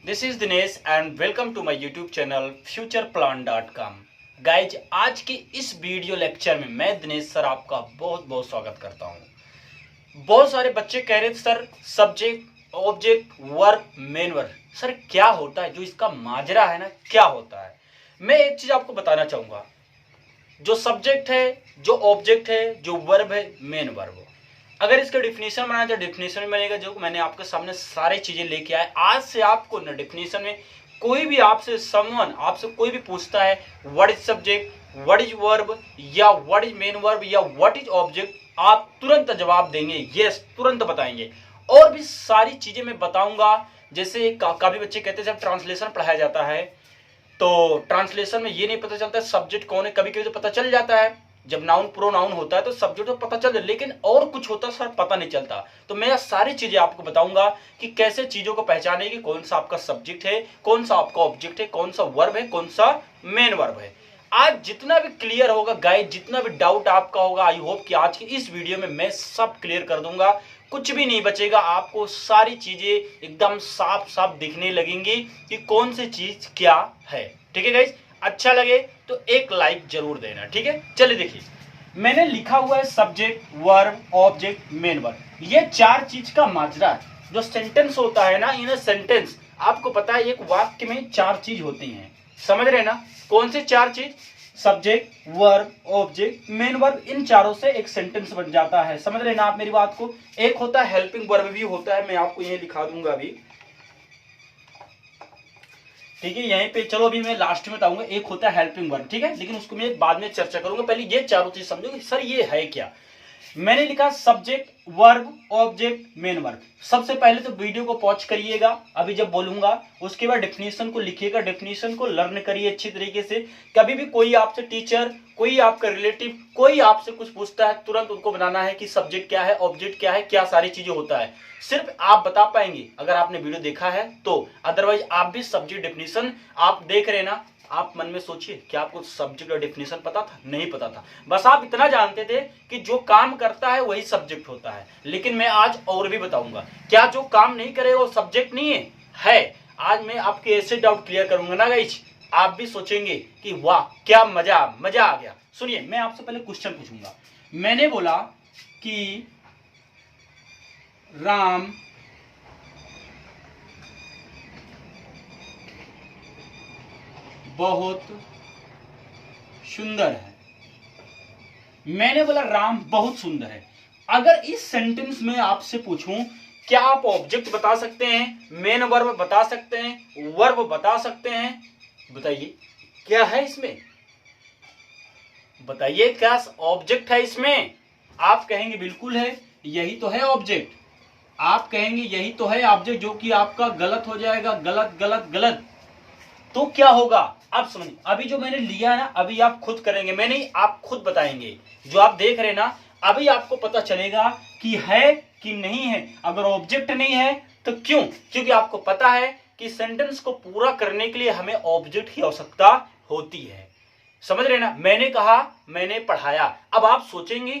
This is Dinesh and welcome to my YouTube channel futureplan.com। Guys, आज की इस video lecture में मैं दिनेश सर आपका बहुत बहुत स्वागत करता हूं। बहुत सारे बच्चे कह रहे थे sir subject, object, verb, main verb sir क्या होता है, जो इसका माजरा है ना क्या होता है। मैं एक चीज आपको बताना चाहूंगा, जो सब्जेक्ट है, जो ऑब्जेक्ट है, जो वर्ब है, मेन वर्ब, अगर इसका डिफिनेशन बनाना तो डिफिनेशन में बनेगा, जो मैंने आपके सामने सारी चीजें लेके आए। आज से आपको न डिफिनेशन में कोई भी आपसे कोई भी पूछता है what is subject, what is verb या व्हाट इज मेन वर्ब या व्हाट इज ऑब्जेक्ट, आप तुरंत जवाब देंगे, यस तुरंत बताएंगे। और भी सारी चीजें मैं बताऊंगा। जैसे काफी बच्चे कहते हैं जब ट्रांसलेशन पढ़ाया जाता है तो ट्रांसलेशन में ये नहीं पता चलता सब्जेक्ट कौन है। कभी कभी तो पता चल जाता है, जब नाउन प्रोनाउन होता है तो सब्जेक्ट तो पता चल जाए, लेकिन और कुछ होता है सर पता नहीं चलता। तो मैं सारी चीजें आपको बताऊंगा कि कैसे चीजों को पहचाने की, कौन सा आपका सब्जेक्ट है, कौन सा आपका ऑब्जेक्ट है, कौन सा वर्ब है, कौन सा मेन वर्ब है। आज जितना भी क्लियर होगा गाइस, जितना भी डाउट आपका होगा, आई होप कि आज की इस वीडियो में मैं सब क्लियर कर दूंगा, कुछ भी नहीं बचेगा। आपको सारी चीजें एकदम साफ साफ दिखने लगेंगी कि कौन सी चीज क्या है। ठीक है गाइस, अच्छा लगे तो एक लाइक जरूर देना। ठीक है, चलिए देखिए, मैंने लिखा हुआ है subject, verb, object, main verb. ये चार चीज का माजरा है। जो सेंटेंस होता है ना, इन सेंटेंस आपको पता है एक वाक्य में चार चीज होती हैं, समझ रहे ना। कौन से चार चीज? Subject, verb, object, main verb. इन चारों से एक सेंटेंस बन जाता है, समझ रहे ना आप मेरी बात को। एक होता है हेल्पिंग वर्ब भी होता है, मैं आपको यही लिखा दूंगा अभी। ठीक है, यहीं पे चलो अभी मैं लास्ट में बताऊंगा। एक होता है हेल्पिंग वर्ब, ठीक है, लेकिन उसको मैं बाद में चर्चा करूंगा। पहले ये चारों चीज समझो कि सर ये है क्या। मैंने लिखा subject, verb, object, main verb. सबसे पहले तो वीडियो को पॉज करिएगा अभी जब बोलूंगा, उसके बाद डेफिनेशन को लिखिएगा, डेफिनेशन को लर्न करिए अच्छी तरीके से। कभी भी कोई आपसे टीचर, कोई आपका रिलेटिव, कोई आपसे कुछ पूछता है, तुरंत उनको बनाना है कि सब्जेक्ट क्या है, ऑब्जेक्ट क्या है, क्या सारी चीजें होता है। सिर्फ आप बता पाएंगे अगर आपने वीडियो देखा है तो, अदरवाइज आप भी सब्जेक्ट डेफिनेशन आप देख रहे ना, आप मन में सोचिए कि आपको सब्जेक्ट और डेफिनेशन पता था? नहीं पता था। बस आप इतना जानते थे कि जो काम करता है वही सब्जेक्ट होता है। लेकिन मैं आज और भी बताऊंगा, क्या जो काम नहीं करेगा वो सब्जेक्ट नहीं है? आज मैं आपके ऐसे डाउट क्लियर करूंगा ना गाइस, आप भी सोचेंगे कि वाह क्या मजा मजा आ गया। सुनिए, मैं आपसे पहले क्वेश्चन पूछूंगा। मैंने बोला कि राम बहुत सुंदर है। मैंने बोला राम बहुत सुंदर है। अगर इस सेंटेंस में आपसे पूछूं, क्या आप ऑब्जेक्ट बता सकते हैं, मेन वर्ब बता सकते हैं, वर्ब बता सकते हैं? बताइए क्या है इसमें, बताइए क्या ऑब्जेक्ट है इसमें? आप कहेंगे बिल्कुल है, यही तो है ऑब्जेक्ट। आप कहेंगे यही तो है ऑब्जेक्ट, जो कि आपका गलत हो जाएगा, गलत गलत गलत। तो क्या होगा आप समझिए। अभी जो मैंने लिया है ना, अभी आप खुद करेंगे, मैं नहीं, आप खुद बताएंगे। जो आप देख रहे हैं ना, अभी आपको पता चलेगा कि है कि नहीं है। अगर ऑब्जेक्ट नहीं है तो क्यों? क्योंकि आपको पता है कि सेंटेंस को पूरा करने के लिए हमें ऑब्जेक्ट की आवश्यकता होती है, समझ रहे ना। मैंने कहा मैंने पढ़ाया, अब आप सोचेंगे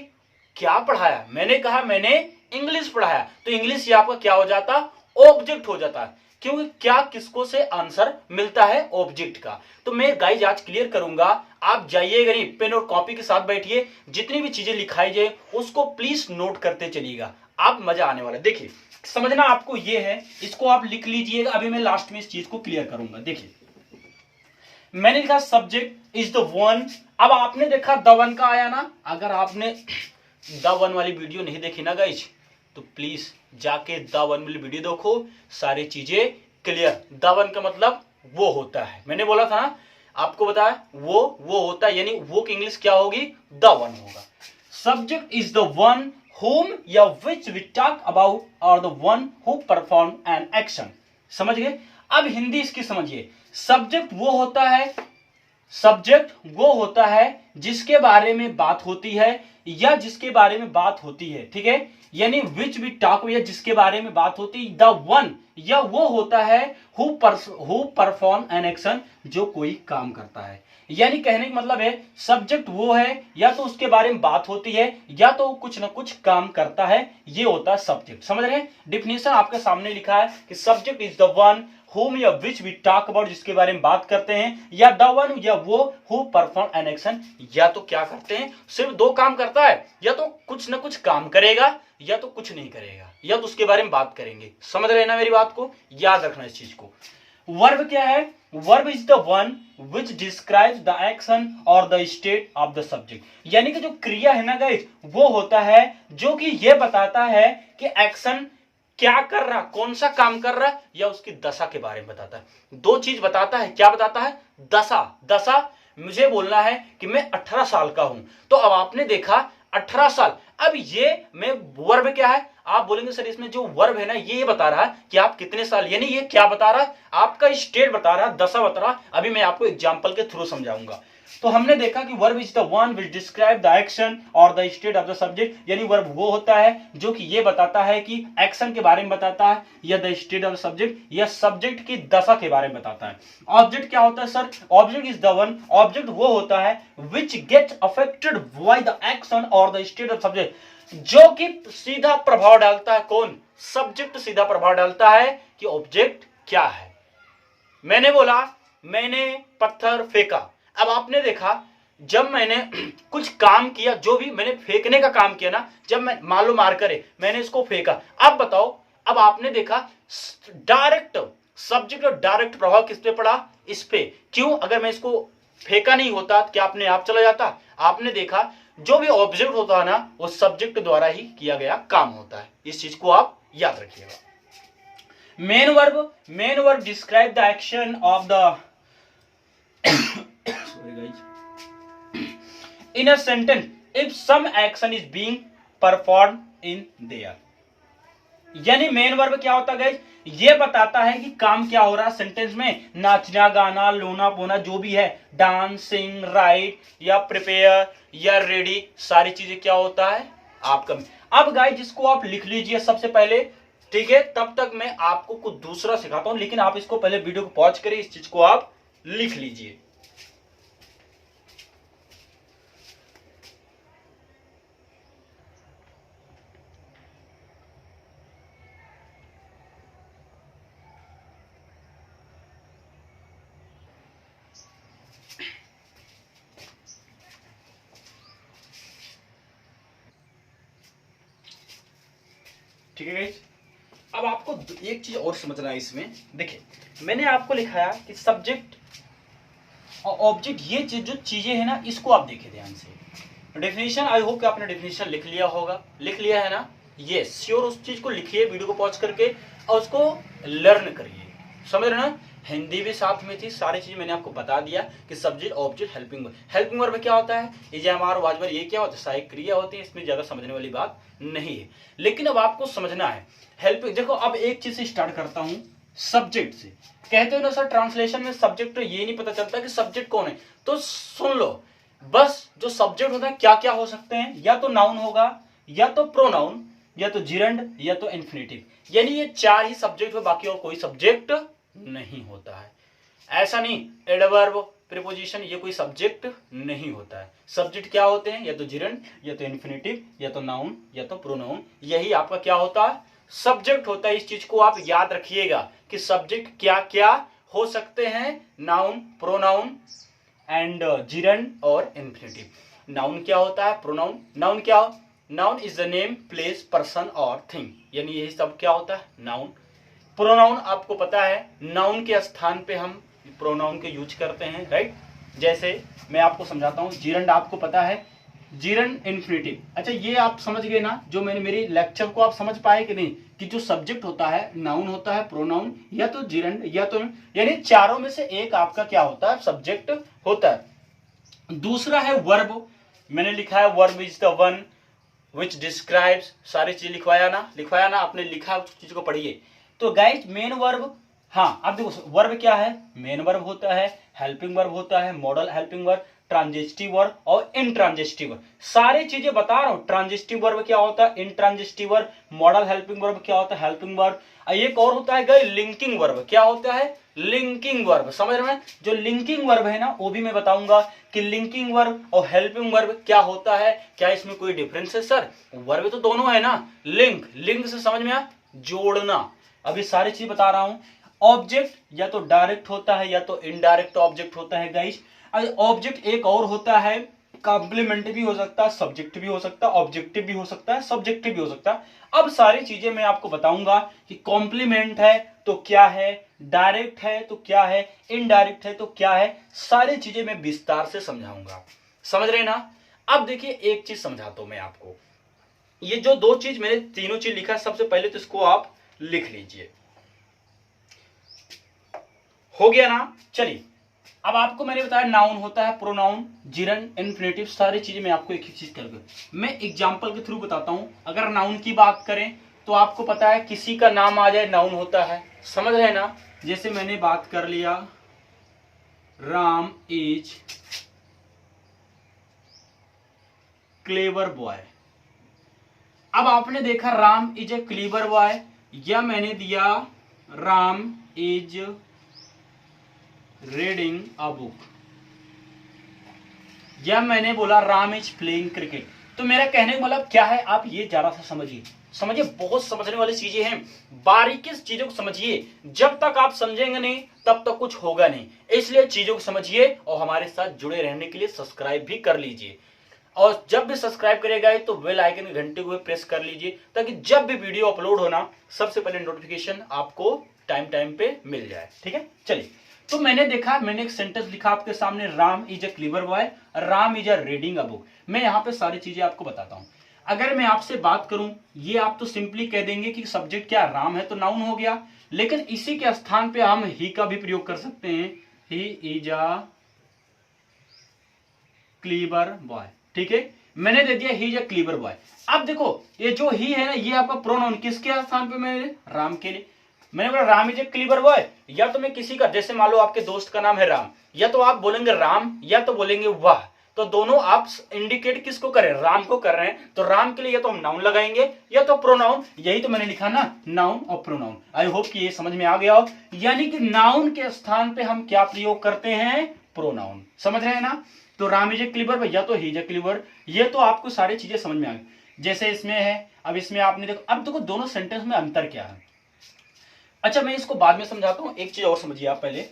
क्या पढ़ाया? मैंने कहा मैंने इंग्लिश पढ़ाया, तो इंग्लिश ये आपका क्या हो जाता? ऑब्जेक्ट हो जाता। क्योंकि क्या किसको से आंसर मिलता है? ऑब्जेक्ट का। तो मैं गाइज आज क्लियर करूंगा, आप जाइएगा नहीं, पेन और कॉपी के साथ बैठिए, जितनी भी चीजें लिखाई जाए उसको प्लीज नोट करते चलिएगा, आप मजा आने वाला। देखिए समझना आपको ये है, इसको आप लिख लीजिएगा। अभी मैं लास्ट में इस चीज को क्लियर करूंगा। देखिए मैंने लिखा सब्जेक्ट इज द वन। अब आपने देखा द वन का आया ना, अगर आपने द वन वाली वीडियो नहीं देखी ना गाइज, तो प्लीज जाके द वन वाली वीडियो देखो, सारी चीजें क्लियर। द वन का मतलब वो होता है, मैंने बोला था ना आपको, बताया वो होता है, यानी वो की इंग्लिश क्या होगी? द वन होगा। Subject is the one whom या which we talk about or the one who perform an action। समझ गए? अब हिंदी इसकी समझिए। सब्जेक्ट वो होता है, सब्जेक्ट वो होता है जिसके बारे में बात होती है या जिसके बारे में बात होती है, ठीक है, यानी विच वी टॉक, या जिसके बारे में बात होती है। द वन या वो होता है हु परफॉर्म एन एक्शन, जो कोई काम करता है। यानी कहने का मतलब है सब्जेक्ट वो है या तो उसके बारे में बात होती है या तो कुछ ना कुछ काम करता है, ये होता है सब्जेक्ट। समझ रहे हैं? डिफिनेशन आपके सामने लिखा है कि subject is the one whom या which we talk about, जिसके बारे में बात करते हैं, या the one या वो who perform an action, या तो क्या करते हैं, सिर्फ दो काम करता है, या तो कुछ ना कुछ काम करेगा या तो कुछ नहीं करेगा, या तो उसके बारे में बात करेंगे। समझ रहे हैं ना मेरी बात को, याद रखना इस चीज को। वर्ब क्या है? Verb is the one which describes the action और the state of the subject, यानी कि जो क्रिया है ना गाइस, वो होता है जो कि ये बताता है कि एक्शन क्या कर रहा, कौन सा काम कर रहा, या उसकी दशा के बारे में बताता है। दो चीज बताता है। क्या बताता है? दशा। दशा मुझे बोलना है कि मैं 18 साल का हूं, तो अब आपने देखा 18 साल, अब ये मैं वर्ब क्या है, आप बोलेंगे सर इसमें जो वर्ब है ना ये बता रहा है कि आप कितने साल, यानी ये क्या बता रहा है, आपका स्टेट बता रहा है, दशा बता रहा है। अभी मैं आपको एग्जांपल के थ्रू समझाऊंगा। तो हमने देखा कि verb is the one which describe the action और the state of the subject, यानी वर्ब वो होता है जो कि ये बताता है कि एक्शन के बारे में बताता है, या the state of the subject, या सब्जेक्ट की दशा के बारे में बताता है। ऑब्जेक्ट क्या होता है सर? Object is the one, object वो होता है which gets affected by the action और द स्टेट ऑफ सब्जेक्ट, जो कि सीधा प्रभाव डालता है। कौन? सब्जेक्ट सीधा प्रभाव डालता है कि ऑब्जेक्ट क्या है। मैंने बोला मैंने पत्थर फेंका, अब आपने देखा जब मैंने कुछ काम किया, जो भी मैंने फेंकने का काम किया ना, जब मैं मान लो मार करे मैंने इसको फेंका, अब बताओ, अब आपने देखा डायरेक्ट सब्जेक्ट और डायरेक्ट प्रभाव किस पे पड़ा? इस पे। क्यों? अगर मैं इसको फेंका नहीं होता क्या अपने आप चला जाता? आपने देखा जो भी ऑब्जेक्ट होता है ना वो सब्जेक्ट द्वारा ही किया गया काम होता है। इस चीज को आप याद रखिएगा। Main verb describe the action of the in a sentence if some action is being performed in there, यानी मेन वर्ब क्या होता है गाइस? ये बताता है कि काम क्या हो रहा है सेंटेंस में। नाचना, गाना, लोना पोना जो भी है, डांसिंग, राइट या प्रिपेयर या रेडी, सारी चीजें क्या होता है आपका। अब गाइस जिसको आप लिख लीजिए सबसे पहले, ठीक है, तब तक मैं आपको कुछ दूसरा सिखाता हूं, लेकिन आप इसको पहले वीडियो को पॉज करिए, इस चीज को आप लिख लीजिए। ठीक है गाइस, अब आपको एक चीज और समझना है इसमें। देखिए मैंने आपको लिखाया कि सब्जेक्ट और ऑब्जेक्ट, ये जो चीजें हैं ना, इसको आप देखिए ध्यान से। डेफिनेशन, आई होप कि आपने डेफिनेशन लिख लिया होगा, लिख लिया है ना? ये श्योर उस चीज को लिखिए वीडियो को पॉज करके और उसको लर्न करिए। समझ रहे ना? हिंदी भी साथ में थी, सारी चीज मैंने आपको बता दिया कि subject, object, helping verb. Helping verb क्या होता है? इजामार, वाजबर, ये क्या होता है? सहायक क्रिया होती है, इसमें ज्यादा समझने वाली बात नहीं है। लेकिन अब आपको समझना है हेल्पिंग। देखो अब एक चीज से स्टार्ट करता हूं, सब्जेक्ट से। कहते हो ना सर ट्रांसलेशन में सब्जेक्ट, तो ये नहीं पता चलता कि सब्जेक्ट कौन है, तो सुन लो बस। जो सब्जेक्ट होता है क्या क्या हो सकते हैं? या तो नाउन होगा, या तो प्रोनाउन, या तो जिरंड, या तो इन्फिनेटिव, यानी ये चार ही सब्जेक्ट है, बाकी और कोई सब्जेक्ट नहीं होता है। ऐसा नहीं एडवर्ब, प्रीपोजिशन, ये कोई सब्जेक्ट नहीं होता है। सब्जेक्ट क्या होते हैं? या तो जिरंड, या तो इन्फिनेटिव, या तो नाउन, या तो प्रोनाउन, यही आपका क्या होता है? सब्जेक्ट होता है। इस चीज को आप याद रखिएगा कि सब्जेक्ट क्या क्या हो सकते हैं, नाउन, प्रोनाउन एंड जिरंड और इन्फिनेटिव। नाउन क्या होता है? प्रोनाउन, नाउन क्या? Noun is the name, place, person और थिंग, यानी यही सब क्या होता है? नाउन। प्रोनाउन आपको पता है, नाउन के स्थान पे हम प्रोनाउन के यूज करते हैं, राइट? जैसे मैं आपको समझाता हूं, जिरंड आपको पता है, जिरंड इन्फिनेटिव। अच्छा ये आप समझ गए ना? जो मैंने मेरी लेक्चर को आप समझ पाए कि नहीं, कि जो सब्जेक्ट होता है नाउन होता है, प्रोनाउन, या तो जिरंड, या तो, यानी चारों में से एक आपका क्या होता है? सब्जेक्ट होता है। दूसरा है वर्ब। मैंने लिखा है verb is the one which describes, सारी चीज लिखवाया ना? लिखवाया ना? आपने लिखा, उस चीज को पढ़िए। तो गाइस मेन वर्ब, हाँ अब देखो वर्ब क्या है? मेन वर्ब होता है, हेल्पिंग वर्ब होता है, model helping verb, transitive verb और इंट्रांजिस्टिव वर्ब। सारी चीजें बता रहा हूं। ट्रांजिस्टिव वर्ब क्या होता है? इंट्रांजिस्टिव वर्ब। मॉडल हेल्पिंग वर्ब क्या होता है? Helping verb. एक और होता है गाइस लिंकिंग वर्ब। क्या होता है? Linking verb. समझ रहे हैं? जो लिंकिंग वर्ब है ना, वो भी मैं बताऊंगा कि लिंकिंग वर्ब और हेल्पिंग वर्ब क्या होता है, क्या इसमें कोई डिफरेंस है सर? वर्ब तो दोनों है ना। लिंक, लिंक से समझ में आया? जोड़ना। अभी सारी चीज बता रहा हूं। ऑब्जेक्ट या तो डायरेक्ट होता है या तो इनडायरेक्ट ऑब्जेक्ट होता है गाइस। ऑब्जेक्ट एक और होता है, कॉम्प्लीमेंट भी हो सकता है, सब्जेक्ट भी हो सकता है, ऑब्जेक्टिव भी हो सकता है, सब्जेक्टिव भी हो सकता है। अब सारी चीजें मैं आपको बताऊंगा कि कॉम्प्लीमेंट है तो क्या है, डायरेक्ट है तो क्या है, इनडायरेक्ट है तो क्या है, सारी चीजें मैं विस्तार से समझाऊंगा। समझ रहे ना? अब देखिए एक चीज समझाता हूं मैं आपको। ये जो दो चीज मैंने तीनों चीज लिखा, सबसे पहले तो इसको आप लिख लीजिए। हो गया ना? चलिए, अब आपको मैंने बताया नाउन होता है, प्रोनाउन, जिरंड, इन्फिनेटिव, सारी चीजें मैं आपको एक एक चीज करके मैं एग्जांपल के थ्रू बताता हूं। अगर नाउन की बात करें तो आपको पता है किसी का नाम आ जाए नाउन होता है, समझ रहे हैं ना? जैसे मैंने बात कर लिया राम इज क्लेवर बॉय। अब आपने देखा Ram is A clever boy, या मैंने दिया Ram is reading a book, या मैंने बोला राम इज प्लेइंग क्रिकेट। तो मेरा कहने का मतलब क्या है, आप ये जरा सा समझिए। समझिए, बहुत समझने वाली चीजें हैं, बारीकी से चीजों को समझिए। जब तक आप समझेंगे नहीं तब तक कुछ होगा नहीं, इसलिए चीजों को समझिए और हमारे साथ जुड़े रहने के लिए सब्सक्राइब भी कर लीजिए। और जब भी सब्सक्राइब करेगा तो बेल आइकन की घंटे को प्रेस कर लीजिए, ताकि जब भी वीडियो अपलोड होना सबसे पहले नोटिफिकेशन आपको टाइम टाइम पे मिल जाए। ठीक है, चलिए। तो मैंने देखा, मैंने एक सेंटेंस लिखा आपके सामने, Ram is A clever boy, Ram is a reading a book. मैं यहाँ पे सारी चीजें आपको बताता हूं। अगर मैं आपसे बात करूं, ये आप तो सिंपली कह देंगे कि सब्जेक्ट क्या राम है तो नाउन हो गया, लेकिन इसी के स्थान पे हम ही का भी प्रयोग कर सकते हैं। He is a clever boy. ठीक है, मैंने दे दिया he is a clever boy. अब देखो, ये जो ही है ना, ये आपका प्रोनाउन किसके स्थान पे, मैंने राम के लिए मैंने बोला Ram is a clever boy. या तो मैं किसी का, जैसे मान लो आपके दोस्त का नाम है राम, या तो आप बोलेंगे राम या तो बोलेंगे वाह। तो दोनों आप इंडिकेट किसको कर रहे हैं, राम को कर रहे हैं। तो राम के लिए या तो हम नाउन लगाएंगे या तो प्रोनाउन। यही तो मैंने लिखा ना, नाउन और प्रोनाउन। आई होप कि ये समझ में आ गया हो। यानी कि नाउन के स्थान पे हम क्या प्रयोग करते हैं, प्रोनाउन। समझ रहे हैं ना? तो राम इज ए क्लीवर या तो ही इज ए क्लीवर। ये तो आपको सारी चीजें समझ में आ गई। जैसे इसमें है, अब इसमें आपने देखो, अब देखो दोनों सेंटेंस में अंतर क्या है। अच्छा, मैं इसको बाद में समझाता हूं, एक चीज और समझिए आप पहले।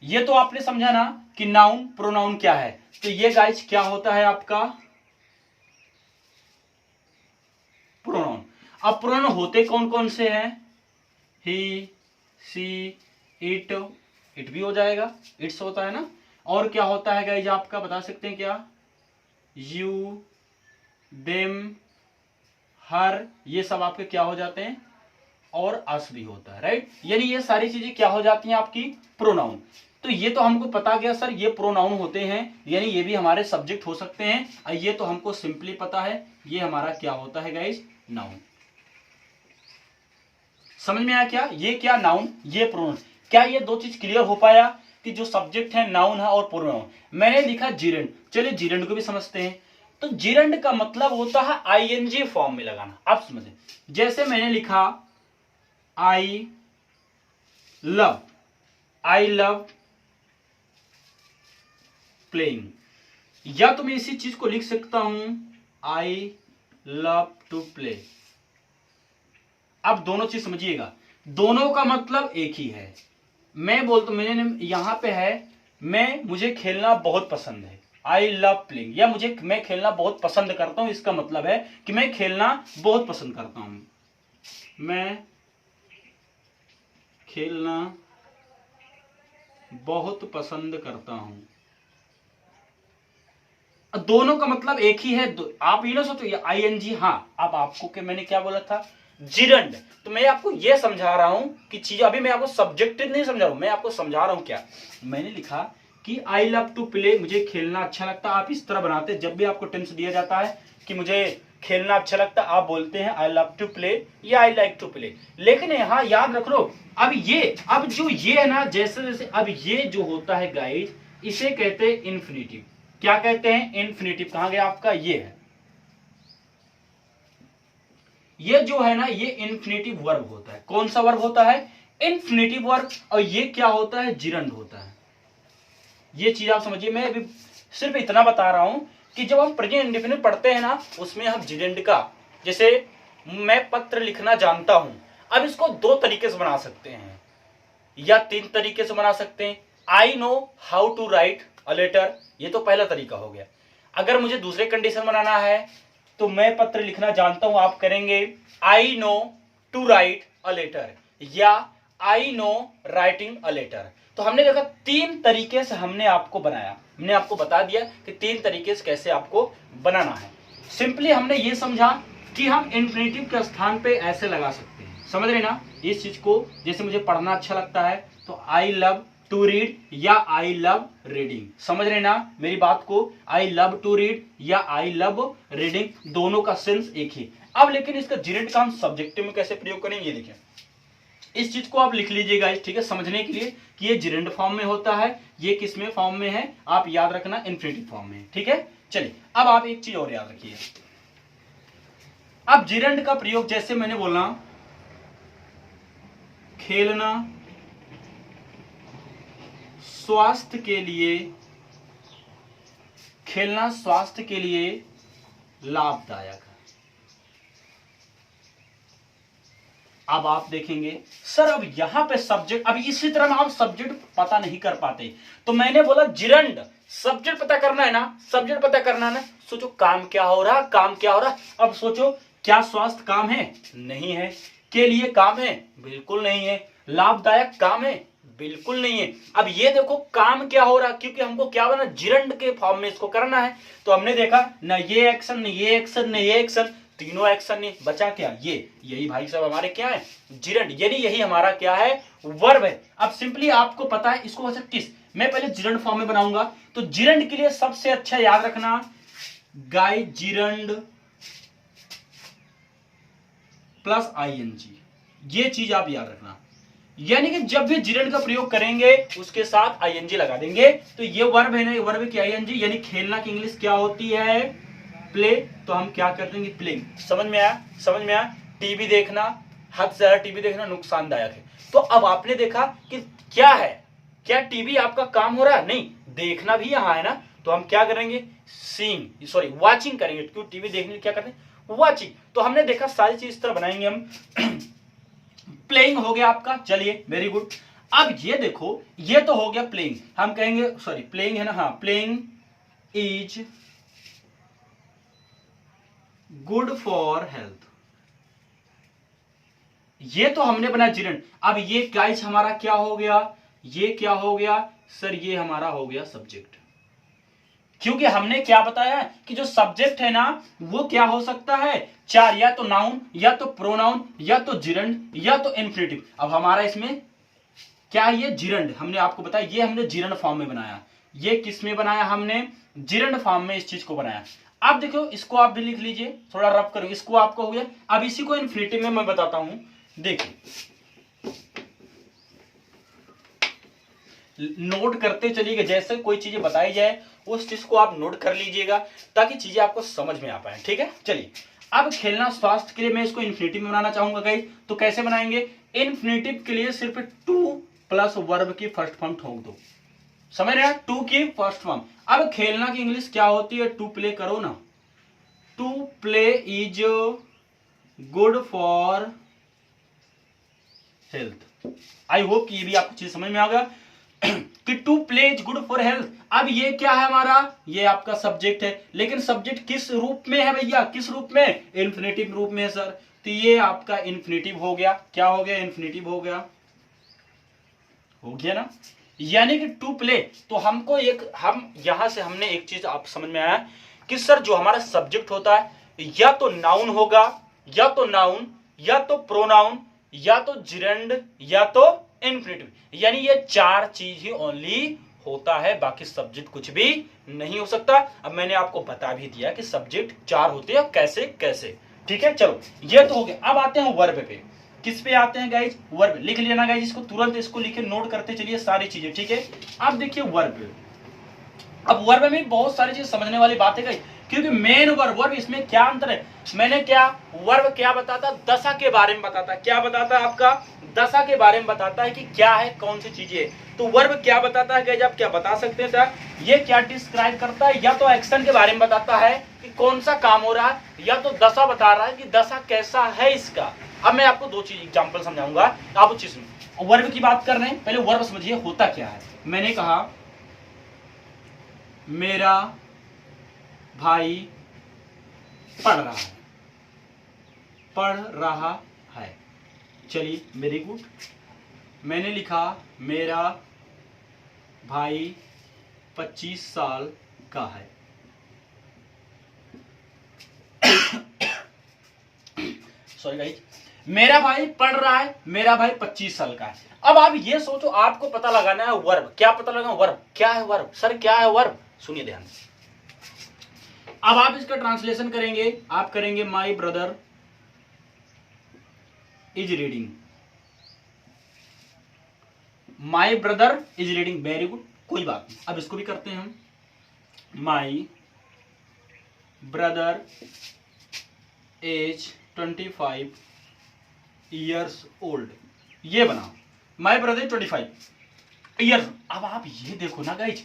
ये तो आपने समझा ना कि नाउन प्रोनाउन क्या है। तो ये गाइस क्या होता है आपका प्रोनाउन। अब प्रोनाउन होते कौन कौन से हैं, ही, सी, इट, इट भी हो जाएगा, इट्स होता है ना। और क्या होता है गाइस, आपका बता सकते हैं क्या, यू, देम, हर, ये सब आपके क्या हो जाते हैं, और अस भी होता है, राइट। यानी ये सारी चीजें क्या हो जाती हैं आपकी प्रोनाउन। तो ये तो हमको पता गया सर, ये प्रोनाउन होते हैं, यानी ये भी हमारे सब्जेक्ट हो सकते हैं। ये तो हमको सिंपली पता है, ये हमारा क्या होता है गाइस, नाउन। समझ में आया क्या, ये क्या नाउन, ये प्रोनाउन। क्या ये दो चीज क्लियर हो पाया कि जो सब्जेक्ट है नाउन है और प्रोनाउन। मैंने लिखा जिरंड, चलिए जिरंड को भी समझते हैं। तो जिरंड का मतलब होता है आईएनजी फॉर्म में लगाना। आप समझे, जैसे मैंने लिखा I love, I love playing, या तो मैं इसी चीज को लिख सकता हूं, आई लव टू प्ले। अब दोनों चीज समझिएगा, दोनों का मतलब एक ही है। मैं बोलता हूं, मैंने यहां पे है, मुझे खेलना बहुत पसंद है, आई लव प्लेइंग, या मैं खेलना बहुत पसंद करता हूं। इसका मतलब है कि मैं खेलना बहुत पसंद करता हूं, मैं खेलना बहुत पसंद करता हूं। दोनों का मतलब एक ही है। आप ये ना सोचो आईएनजी, हाँ। अब आपको के मैंने क्या बोला था, जिरंड। तो मैं आपको ये समझा रहा हूं कि चीज, अभी मैं आपको सब्जेक्ट नहीं समझा रहा हूं, मैं आपको समझा रहा हूं क्या। मैंने लिखा कि आई लव टू प्ले, मुझे खेलना अच्छा लगता है। आप इस तरह बनाते हैं, जब भी आपको टेंस दिया जाता है कि मुझे खेलना अच्छा लगता है, आप बोलते हैं आई लव टू प्ले या आई लाइक टू प्ले। लेकिन यहां याद रख लो, अब जो ये है ना, जैसे जैसे अब ये जो होता है गाइस, इसे कहते हैं इन्फिनेटिव। क्या कहते हैं, इन्फिनेटिव। कहां गया आपका, ये है, ये जो है ना, ये इन्फिनेटिव वर्ब होता है। कौन सा वर्ब होता है, इन्फिनेटिव वर्ब। और ये क्या होता है, जिरंड होता है। ये चीज आप समझिए, मैं अभी सिर्फ इतना बता रहा हूं कि जब हम प्रेजेंट इंडेफिनिट पढ़ते हैं ना, उसमें हम जिरंड का, जैसे मैं पत्र लिखना जानता हूं, अब इसको दो तरीके से बना सकते हैं। या 3 तरीके से बना सकते हैं। I know how to write a letter, ये तो पहला तरीका हो गया। अगर मुझे दूसरे कंडीशन बनाना है तो मैं पत्र लिखना जानता हूं, आप करेंगे I know to write a letter या I know writing a letter. तो हमने देखा 3 तरीके से हमने आपको बनाया, हमने आपको बता दिया कि 3 तरीके से कैसे आपको बनाना है। सिंपली हमने ये समझा कि हम इन्फिनेटिव के स्थान पे ऐसे लगा सकते हैं, समझ रहे ना इस चीज को। जैसे मुझे पढ़ना अच्छा लगता है तो आई लव टू रीड या आई लव रीडिंग, समझ रहे ना मेरी बात को। आई लव टू रीड या आई लव रीडिंग, दोनों का सेंस एक ही। अब लेकिन इसका जिरेंड का हम सब्जेक्टिव में कैसे प्रयोग करेंगे, ये देखिए इस चीज को आप लिख लीजिएगा, ठीक है, समझने के लिए कि ये जिरेंड फॉर्म में होता है, ये किस में फॉर्म में है, आप याद रखना इन्फिनेटिव फॉर्म में, ठीक है। चलिए अब आप एक चीज और याद रखिए। अब जिरेंड का प्रयोग जैसे मैंने बोला खेलना स्वास्थ्य के लिए, खेलना स्वास्थ्य के लिए लाभदायक है। अब आप देखेंगे सर अब यहां पे सब्जेक्ट, अब इसी तरह में आप सब्जेक्ट पता नहीं कर पाते, तो मैंने बोला जिरंड सब्जेक्ट पता करना है ना, सब्जेक्ट पता करना है ना। सोचो काम क्या हो रहा, काम क्या हो रहा। अब सोचो क्या स्वास्थ्य काम है, नहीं है। के लिए काम है, बिल्कुल नहीं है। लाभदायक काम है, बिल्कुल नहीं है। अब ये देखो काम क्या हो रहा, क्योंकि हमको क्या बना, जिरंड के फॉर्म में इसको करना है। तो हमने देखा ना ये एक्शन, न ये एक्शन, न ये एक्शन, तीनों एक्शन नहीं बचा क्या, ये यही भाई साहब हमारे क्या है, जिरंड, यानी यही हमारा क्या है, वर्ब है। अब सिंपली आपको पता है इसको वैसे किस, मैं पहले जिरंड फॉर्म में बनाऊंगा। तो जिरंड के लिए सबसे अच्छा याद रखना गाय जिरंड प्लस आईएनजी, ये चीज आप याद रखना। यानी कि जब भी जिरंड का प्रयोग करेंगे उसके साथ आईएनजी लगा देंगे। तो ये वर्ब है ना, ये वर्ब की आईएनजी, यानी खेलना की इंग्लिश क्या होती है, प्ले। तो हम क्या कर देंगे, प्लेइंग। समझ में आया, समझ में आया। टीवी देखना, हद से ज्यादा टीवी देखना नुकसानदायक है। तो अब आपने देखा कि क्या है, क्या टीवी आपका काम हो रहा है, नहीं, देखना भी यहां है ना। तो हम क्या करेंगे, सीइंग, सॉरी वाचिंग करेंगे, क्योंकि टीवी देखने क्या करते हैं, वाचिंग। तो हमने देखा सारी चीज इस तरह बनाएंगे हम। प्लेइंग हो गया आपका, चलिए वेरी गुड। अब ये देखो ये तो हो गया प्लेइंग, हम कहेंगे सॉरी प्लेइंग है ना, हाँ, playing is good for health, ये तो हमने बना जिरंड। अब ये गाइस हमारा क्या हो गया, ये क्या हो गया सर, ये हमारा हो गया सब्जेक्ट। क्योंकि हमने क्या बताया कि जो सब्जेक्ट है ना वो क्या हो सकता है, 4, या तो नाउन, या तो प्रोनाउन, या तो जिरंड, या तो इन्फिनेटिव। अब हमारा इसमें क्या है, ये जिरंड, हमने आपको बताया ये हमने जिरंड फॉर्म में बनाया। ये किस में बनाया, हमने जिरंड फॉर्म में इस चीज को बनाया। अब देखो इसको आप भी लिख लीजिए, थोड़ा रफ करो, इसको आपको हो गया। अब इसी को इन्फिनेटिव में मैं बताता हूं, देखिए नोट करते चलिएगा, जैसे कोई चीजें बताई जाए उस चीज को आप नोट कर लीजिएगा ताकि चीजें आपको समझ में आ पाए, ठीक है। चलिए अब खेलना स्वास्थ्य के लिए मैं इसको इन्फिनेटिव में बनाना चाहूंगा गाइस। तो कैसे बनाएंगे, इन्फिनेटिव के लिए सिर्फ टू प्लस वर्ब की फर्स्ट फॉर्म ठोक दो, समझ रहे हैं, टू की फर्स्ट फॉर्म। अब खेलना की इंग्लिश क्या होती है, टू प्ले करो ना, to play is good for health. I hope कि ये भी आपको चीज समझ में आ गया कि to play is good for health. अब ये क्या है हमारा, ये आपका सब्जेक्ट है, लेकिन सब्जेक्ट किस रूप में है भैया, किस रूप में, इन्फिनेटिव रूप में है सर। तो ये आपका इन्फिनेटिव हो गया, क्या हो गया, इन्फिनेटिव हो गया, हो गया ना। यानी कि टू प्ले, तो हमको एक, हम यहां से हमने एक चीज आप समझ में आया कि सर जो हमारा सब्जेक्ट होता है या तो नाउन होगा, या तो नाउन, या तो प्रोनाउन, या तो जिरंड, या तो इन्फिनेटिव। यानी ये 4 चीज ही ओनली होता है, बाकी सब्जेक्ट कुछ भी नहीं हो सकता। अब मैंने आपको बता भी दिया कि सब्जेक्ट 4 होते हैं, कैसे कैसे, ठीक है। चलो ये तो हो गया। अब आते हैं वर्ब पे, किस पे आते हैं गाइज, वर्ब। लिख लेना गाइज इसको, तुरंत इसको लिखे, नोट करते चलिए सारी चीजें, ठीक है। अब देखिए वर्ब, अब वर्ब में बहुत सारी चीज समझने वाली बात है गाइज, क्योंकि मेन वर्ब इसमें क्या अंतर है, मैंने क्या वर्ब क्या बताता, दशा के बारे में बताता, क्या बताता है आपका, दशा के बारे में बताता है कि क्या है, कौन सी चीजें है। तो वर्ब क्या बताता है गाइज, आप क्या बता सकते हैं सर, ये क्या डिस्क्राइब करता है, या तो एक्शन के बारे में बताता है कि कौन सा काम हो रहा है, या तो दशा बता रहा है कि दशा कैसा है इसका। अब मैं आपको 2 चीज एग्जांपल समझाऊंगा, आप उस चीज में वर्ब की बात कर रहे हैं, पहले वर्ब समझिए होता क्या है। मैंने कहा मेरा भाई पढ़ रहा है, पढ़ रहा है। चलिए वेरी गुड। मैंने लिखा मेरा भाई 25 साल का है। सॉरी गाइस, मेरा भाई पढ़ रहा है, मेरा भाई 25 साल का है। अब आप ये सोचो, आपको पता लगाना है वर्ब। क्या पता लगाना? वर्ब क्या है? वर्ब सर क्या है वर्ब? सुनिए ध्यान से। अब आप इसका ट्रांसलेशन करेंगे, आप करेंगे my brother is reading. My brother is reading, very good, कोई बात नहीं। अब इसको भी करते हैं हम। My brother age 25 years old, ये बना माय ब्रदर 25 ईयर्स। अब आप ये देखो ना गाइज,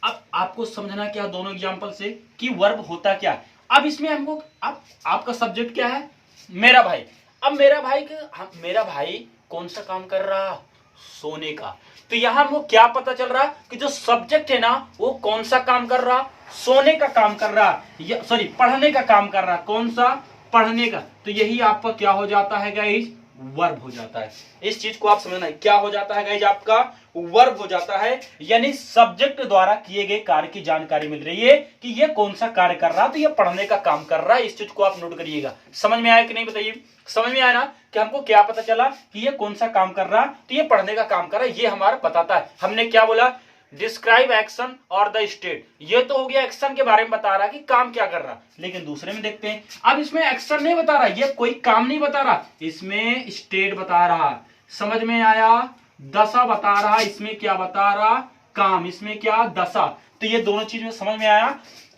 अब आपको समझना क्या दोनों एग्जांपल से कि वर्ब होता क्या है। अब इसमें हमको, अब आपका सब्जेक्ट क्या है? मेरा भाई। अब मेरा भाई कौन सा काम कर रहा? सोने का। तो यहां हमको क्या पता चल रहा कि जो सब्जेक्ट है ना वो कौन सा काम कर रहा? सोने का काम कर रहा, सॉरी पढ़ने का काम कर रहा। कौन सा? पढ़ने का। तो यही आपका क्या हो जाता है गाइज? वर्ब हो जाता है। इस चीज को आप समझना है, क्या हो जाता है गाइज? आपका वर्ब हो जाता है, यानी सब्जेक्ट द्वारा किए गए कार्य की जानकारी मिल रही है कि ये कौन सा कार्य कर रहा, तो ये पढ़ने का काम कर रहा है। इस चीज को आप नोट करिएगा। समझ में आया कि नहीं बताइए? समझ में आया ना कि हमको क्या पता चला कि ये कौन सा काम कर रहा, तो ये पढ़ने का काम कर रहा है, ये हमारा बताता है। हमने क्या बोला? डिस्क्राइब एक्शन और द स्टेट। ये तो हो गया एक्शन के बारे में बता रहा कि काम क्या कर रहा, लेकिन दूसरे में देखते हैं। अब इसमें एक्शन नहीं बता रहा, ये कोई काम नहीं बता रहा, इसमें स्टेट बता रहा। समझ में आया? दशा बता रहा, इसमें क्या बता रहा? काम, इसमें क्या? दशा। तो ये दोनों चीज में समझ में आया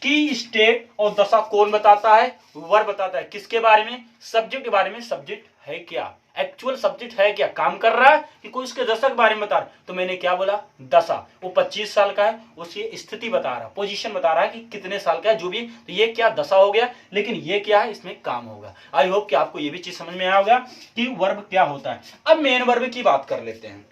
कि स्टेट और दशा कौन बताता है? वर्ब बताता है। किसके बारे में? सब्जेक्ट के बारे में। सब्जेक्ट है क्या? एक्चुअल सब्जेक्ट है क्या? काम कर रहा है कि कोई उसके दशा के बारे में बता रहा? तो मैंने क्या बोला? दशा। वो 25 साल का है, उसकी स्थिति बता रहा, पोजीशन बता रहा है कि कितने साल का है, जो भी। तो ये क्या? दशा हो गया। लेकिन ये क्या है? इसमें काम होगा। आई होप कि आपको ये भी चीज समझ में आया होगा कि वर्ब क्या होता है। अब मेन वर्ब की बात कर लेते हैं।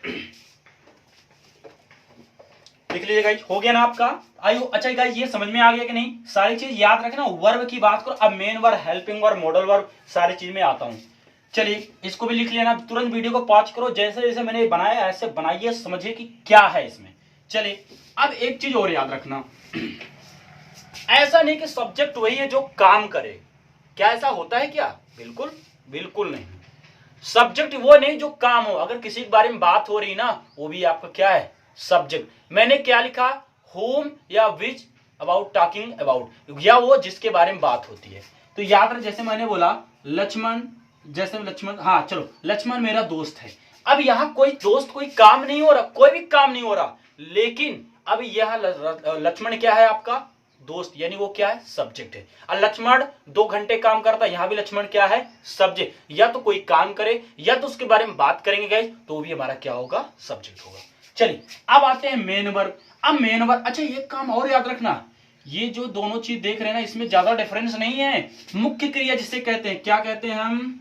लिख लीजिए गाइज, हो गया ना आपका? आइयो, अच्छा गाइज ये समझ में आ गया कि नहीं? सारी चीज याद रखना। वर्ब की बात करो, अब main verb, helping verb, modal verb, सारी चीज में आता हूं। चलिए इसको भी लिख लेना, तुरंत वीडियो को पॉज करो, जैसे जैसे मैंने बनाया ऐसे बनाइए, समझिए कि क्या है इसमें। चलिए अब एक चीज और याद रखना, ऐसा नहीं कि सब्जेक्ट वही है जो काम करे। क्या ऐसा होता है क्या? बिल्कुल बिल्कुल नहीं। सब्जेक्ट वो नहीं जो काम हो। अगर किसी के बारे में बात हो रही ना, वो भी आपका क्या है? सब्जेक्ट। मैंने क्या लिखा? होम या विच अबाउट टॉकिंग अबाउट, या वो जिसके बारे में बात होती है। तो याद रहे, जैसे मैंने बोला लक्ष्मण, जैसे लक्ष्मण, हाँ चलो, लक्ष्मण मेरा दोस्त है। अब यहाँ कोई दोस्त, कोई काम नहीं हो रहा, कोई भी काम नहीं हो रहा, लेकिन अब यह लक्ष्मण क्या है? आपका दोस्त, यानी वो क्या है? सब्जेक्ट है। और लक्ष्मण 2 घंटे काम करता है, यहां भी लक्ष्मण क्या है? सब्जेक्ट। या तो कोई काम करे या तो उसके बारे में बात करेंगे गाइस, तो भी हमारा क्या होगा? सब्जेक्ट होगा। चलिए अब आते हैं मेन वर्ब। अब मेन वर्ब, अच्छा एक काम और याद रखना, ये जो दोनों चीज देख रहे हैं ना, इसमें ज्यादा डिफरेंस नहीं है। मुख्य क्रिया जिसे कहते हैं, क्या कहते हैं हम?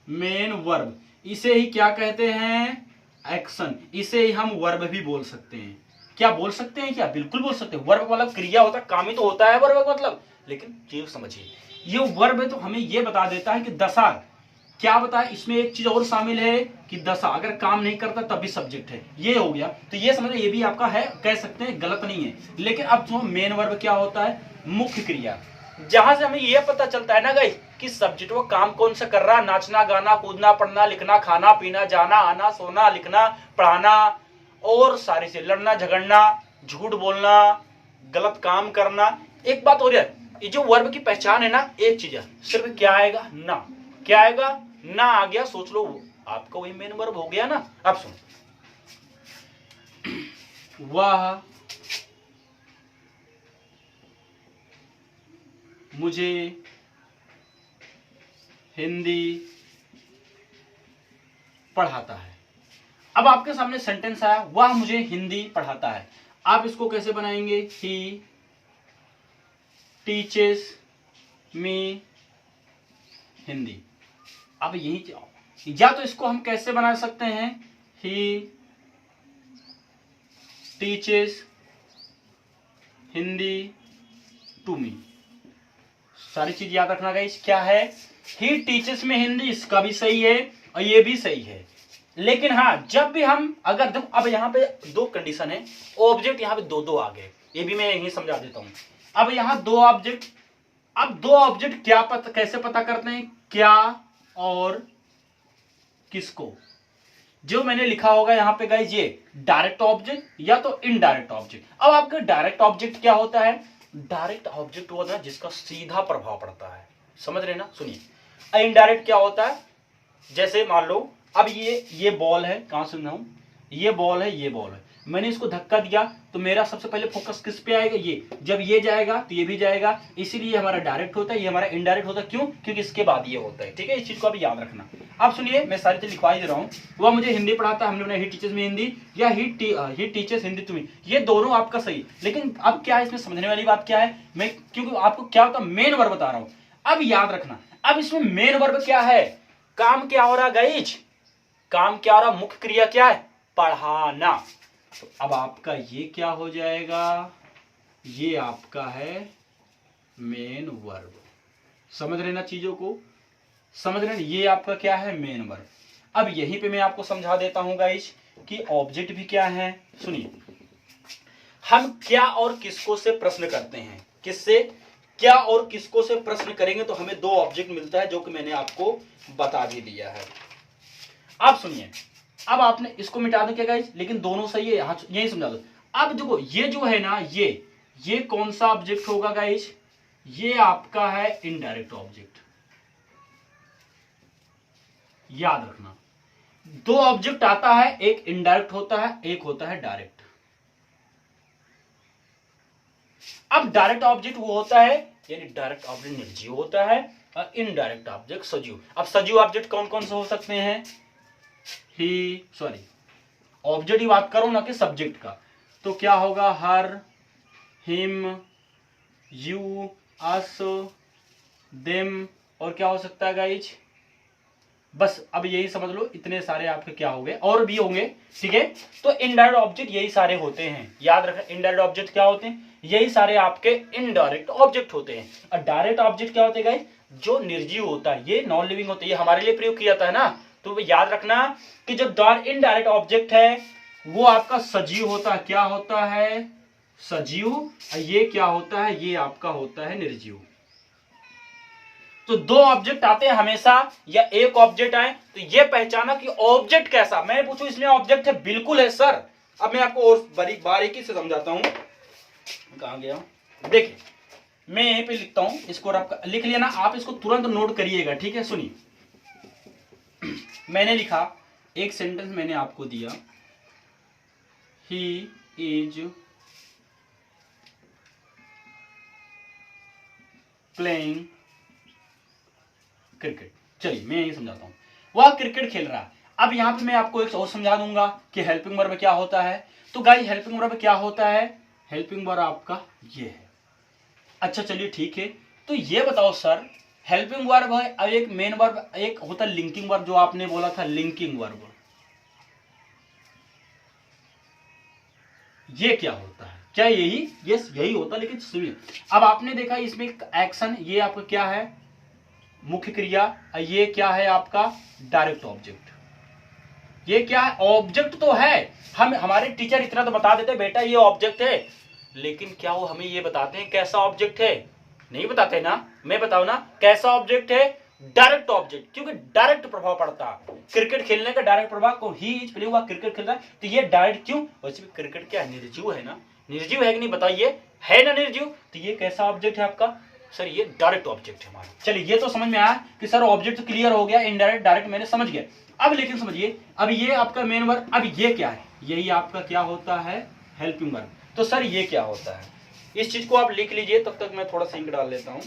Main verb. इसे ही क्या कहते हैं? एक्शन। इसे ही हम वर्ब भी बोल सकते हैं। क्या बोल सकते हैं? क्या बिल्कुल बोल सकते हैं। वर्ब मतलब क्रिया होता है, काम ही तो होता है वर्ब मतलब। लेकिन ये समझिए, ये वर्ब है तो हमें ये बता देता है कि दशा क्या बताया। इसमें एक चीज और शामिल है कि दशा अगर काम नहीं करता तब भी सब्जेक्ट है। ये हो गया, तो ये समझ, ये भी आपका है, कह सकते हैं, गलत नहीं है। लेकिन अब जो मेन वर्ब क्या होता है? मुख्य क्रिया, जहां से हमें यह पता चलता है ना गाइस कि सब्जेक्ट वो काम कौन सा कर रहा। नाचना, गाना, कूदना, पढ़ना, लिखना, खाना पीना, जाना आना, सोना, लिखना, पढ़ाना, और सारी से लड़ना झगड़ना, झूठ बोलना, गलत काम करना। एक बात और है, ये जो वर्ब की पहचान है ना, एक चीज है, सिर्फ क्या आएगा? ना। क्या आएगा? ना आ गया, सोच लो आपका वही मेन वर्ब हो गया ना। अब सुनो, वह मुझे हिंदी पढ़ाता है। अब आपके सामने सेंटेंस आया, वह मुझे हिंदी पढ़ाता है। आप इसको कैसे बनाएंगे? He teaches me Hindi. अब यही, या तो इसको हम कैसे बना सकते हैं? He teaches Hindi to me. सारी चीज याद रखना गाइस, क्या है, ही टीचेस में हिंदी, इसका भी सही है और ये भी सही है। लेकिन हाँ, जब भी हम अगर देखो, अब यहाँ पे दो कंडीशन है, ऑब्जेक्ट यहाँ पे दो दो आ गए, ये भी मैं यही समझा देता हूं। अब यहाँ दो ऑब्जेक्ट, अब दो ऑब्जेक्ट क्या पता, कैसे पता करते हैं, क्या और किसको। जो मैंने लिखा होगा यहाँ पे गाइस, ये डायरेक्ट ऑब्जेक्ट या तो इनडायरेक्ट ऑब्जेक्ट। अब आपका डायरेक्ट ऑब्जेक्ट क्या होता है, डायरेक्ट ऑब्जेक्ट होता है जिसका सीधा प्रभाव पड़ता है, समझ रहे ना। सुनिए, इनडायरेक्ट क्या होता है, जैसे मान लो अब ये बॉल है, कहां से समझाऊं, ये बॉल है, ये बॉल है, मैंने इसको धक्का दिया तो मेरा सबसे पहले फोकस किस पे आएगा, ये, जब ये जाएगा तो ये भी जाएगा, इसीलिए हमारा डायरेक्ट होता है, ये हमारा इनडायरेक्ट होता है। क्यों, क्योंकि इसके बाद ये होता है। ठीक है, इस चीज को अभी याद रखना। अब सुनिए, मैं सारी चीज लिखवा ही दे रहा हूं। वह मुझे हिंदी पढ़ाता है, हमने बनाया ही टीचर्स में हिंदी या ही टीचर्स हिंदी तुम्हें, ये दोनों आपका सही। लेकिन अब क्या है, इसमें समझने वाली बात क्या है, मैं क्योंकि आपको क्या होता है मेन वर्ब बता रहा हूं, अब याद रखना। अब इसमें मेन वर्ब क्या है, काम क्या हो रहा गाइज, काम क्या हो रहा, मुख्य क्रिया क्या है, पढ़ाना। तो अब आपका ये क्या हो जाएगा, ये आपका है मेन वर्ब। समझ रहे ना चीजों को, समझ रहे ना, ये आपका क्या है, मेन वर्ब। अब यहीं पे मैं आपको समझा देता हूं गाइस कि ऑब्जेक्ट भी क्या है। सुनिए, हम क्या और किसको से प्रश्न करते हैं, किससे, क्या और किसको से प्रश्न करेंगे तो हमें दो ऑब्जेक्ट मिलता है, जो कि मैंने आपको बता भी दिया है। अब सुनिए, अब आपने इसको मिटा दो क्या गाइस, लेकिन दोनों सही है, यही समझा दो। अब देखो, ये जो है ना, ये कौन सा ऑब्जेक्ट होगा गाइस, ये आपका है इनडायरेक्ट ऑब्जेक्ट। याद रखना, दो ऑब्जेक्ट आता है, एक इनडायरेक्ट होता है, एक होता है डायरेक्ट। अब डायरेक्ट ऑब्जेक्ट वो होता है, यानी डायरेक्ट ऑब्जेक्ट निर्जीव होता है, और इनडायरेक्ट ऑब्जेक्ट सजीव। अब सजीव ऑब्जेक्ट कौन कौन से हो सकते हैं, ही, सॉरी, ऑब्जेक्ट की बात करो ना कि सब्जेक्ट का, तो क्या होगा, हर, हिम, यू, अस, देम, और क्या हो सकता है गाइज, बस अब यही समझ लो, इतने सारे आपके क्या होंगे, और भी होंगे। ठीक है, तो इनडायरेक्ट ऑब्जेक्ट यही सारे होते हैं, याद रखें। इनडायरेक्ट ऑब्जेक्ट क्या होते हैं, यही सारे आपके इनडायरेक्ट ऑब्जेक्ट होते हैं। और डायरेक्ट ऑब्जेक्ट क्या होते हैं गाइज, जो निर्जीव होता है, ये नॉन लिविंग होता है, ये हमारे लिए प्रयोग किया जाता है ना। तो याद रखना कि जो इनडायरेक्ट ऑब्जेक्ट है वो आपका सजीव होता है, क्या होता है, सजीव। ये क्या होता है, ये आपका होता है निर्जीव। तो दो ऑब्जेक्ट आते हैं हमेशा, या एक ऑब्जेक्ट आए, तो ये पहचाना कि ऑब्जेक्ट कैसा। मैं पूछूं इसमें ऑब्जेक्ट है, बिल्कुल है सर। अब मैं आपको और बारीकी से समझाता हूं, कहां गया, देखिए मैं यहीं पे लिखता हूं, इसको आपका लिख लिया ना, आप इसको तुरंत नोट करिएगा। ठीक है, सुनिए, मैंने लिखा, एक सेंटेंस मैंने आपको दिया, ही इज प्लेइंग क्रिकेट। चलिए मैं यही समझाता हूं, वह क्रिकेट खेल रहा है। अब यहां पे मैं आपको एक और समझा दूंगा कि हेल्पिंग वर्ब क्या होता है। तो गाइस, हेल्पिंग वर्ब क्या होता है, हेल्पिंग वर्ब आपका ये है। अच्छा चलिए ठीक है, तो ये बताओ सर, हेल्पिंग वर्ब है, अब एक मेन वर्ब, एक होता है लिंकिंग वर्ब, जो आपने बोला था लिंकिंग वर्ब, ये क्या होता है, क्या यही, यस यही होता है। लेकिन सुनिए, अब आपने देखा इसमें एक्शन, ये आपका क्या है, मुख्य क्रिया, ये क्या है आपका डायरेक्ट ऑब्जेक्ट। ये क्या है, ऑब्जेक्ट तो है, हम हमारे टीचर इतना तो बता देते बेटा ये ऑब्जेक्ट है, लेकिन क्या वो हमें ये बताते हैं कैसा ऑब्जेक्ट है, नहीं बताते ना। मैं बताऊं ना कैसा ऑब्जेक्ट है, डायरेक्ट ऑब्जेक्ट, क्योंकि डायरेक्ट प्रभाव पड़ता है क्रिकेट खेलने का, डायरेक्ट प्रभाव को, ही इज प्लेइंग, हुआ क्रिकेट खेल रहा है, तो ये डायरेक्ट क्यों, वैसे भी क्रिकेट क्या निर्जीव है ना, निर्जीव है कि नहीं बताइए, है ना निर्जीव, तो ये कैसा ऑब्जेक्ट है आपका, सर ये डायरेक्ट ऑब्जेक्ट है हमारा। चलिए ये तो समझ में आया कि सर ऑब्जेक्ट तो क्लियर हो गया, इनडायरेक्ट डायरेक्ट मैंने समझ गया। अब लेकिन समझिए, अब ये आपका मेन वर्ब, अब ये क्या है, यही आपका क्या होता है, हेल्पिंग वर्ब। तो सर ये क्या होता है, इस चीज को आप लिख लीजिए, तब तक मैं थोड़ा सा इंक डाल लेता हूं।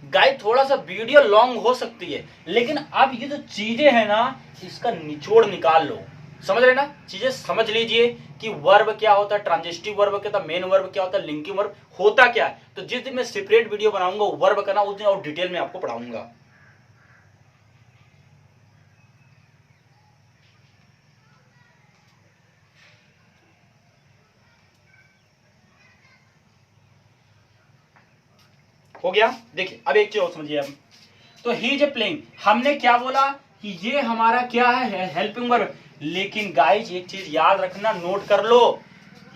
गाइस थोड़ा सा वीडियो लॉन्ग हो सकती है, लेकिन अब ये जो चीजें हैं ना, इसका निचोड़ निकाल लो, समझ रहे ना, चीजें समझ लीजिए कि वर्ब क्या होता है, ट्रांजिटिव वर्ब क्या होता है, मेन वर्ब क्या होता है, लिंकिंग वर्ब होता क्या है। तो जिस दिन मैं सेपरेट वीडियो बनाऊंगा वर्ब का ना, उस दिन और डिटेल में आपको पढ़ाऊंगा। हो गया। देखिए अब एक चीज और समझिए आप, तो ही इज प्लेइंग, हमने क्या बोला कि ये हमारा क्या है, हेल्पिंग वर्ब। लेकिन गाइज एक चीज याद रखना, नोट कर लो,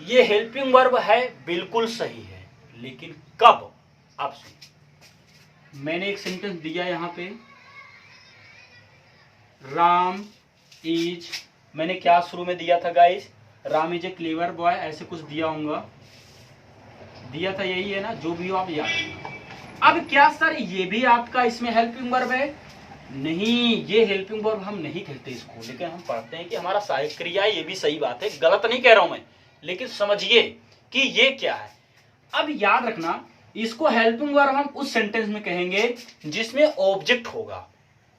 ये हेल्पिंग वर्ब है, बिल्कुल सही है, लेकिन कब। आप सुनिए, मैंने एक सेंटेंस दिया यहां पे, राम इज, मैंने क्या शुरू में दिया था guys, Ram is A clever boy, ऐसे कुछ दिया होगा, दिया था, यही है ना, जो भी हो आप याद रखना। अब क्या सर ये भी आपका इसमें हेल्पिंग वर्ब है? नहीं, ये हेल्पिंग वर्ब हम नहीं कहते इसको, लेकिन हम पढ़ते हैं कि हमारा सहायक क्रिया है, ये भी सही बात है, गलत नहीं कह रहा हूं मैं, लेकिन समझिए कि ये क्या है। अब याद रखना, इसको हेल्पिंग वर्ब हम उस सेंटेंस में कहेंगे जिसमें ऑब्जेक्ट होगा,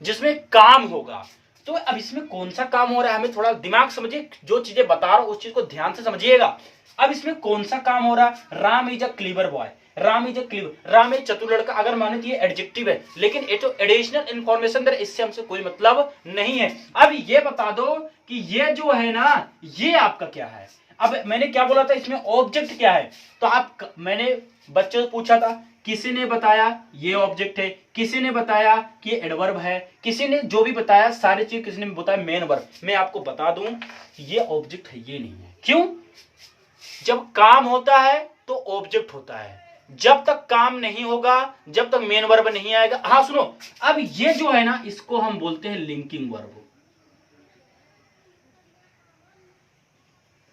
जिसमें काम होगा। तो अब इसमें कौन सा काम हो रहा है, हमें थोड़ा दिमाग समझिए, जो चीजें बता रहा हूं उस चीज को ध्यान से समझिएगा। अब इसमें कौन सा काम हो रहा है, Ram is a clever boy, Ram is a clever, Ram एक चतुर लड़का, अगर माने तो ये एडजेक्टिव है, लेकिन ये तो एडिशनल इंफॉर्मेशन दे, इससे हमसे कोई मतलब नहीं है। अब ये बता दो कि ये जो है ना, ये आपका क्या है। अब मैंने क्या बोला था, इसमें ऑब्जेक्ट क्या है, तो आप, मैंने बच्चों से पूछा था, किसी ने बताया ये ऑब्जेक्ट है, किसी ने बताया कि ये एडवर्ब है, किसी ने जो भी बताया सारी चीज किसी ने बताया मेन वर्ब। मैं आपको बता दूं ये ऑब्जेक्ट है, ये नहीं है। क्यों? जब काम होता है तो ऑब्जेक्ट होता है, जब तक काम नहीं होगा, जब तक मेन वर्ब नहीं आएगा। हाँ सुनो, अब ये जो है ना, इसको हम बोलते हैं लिंकिंग वर्ब।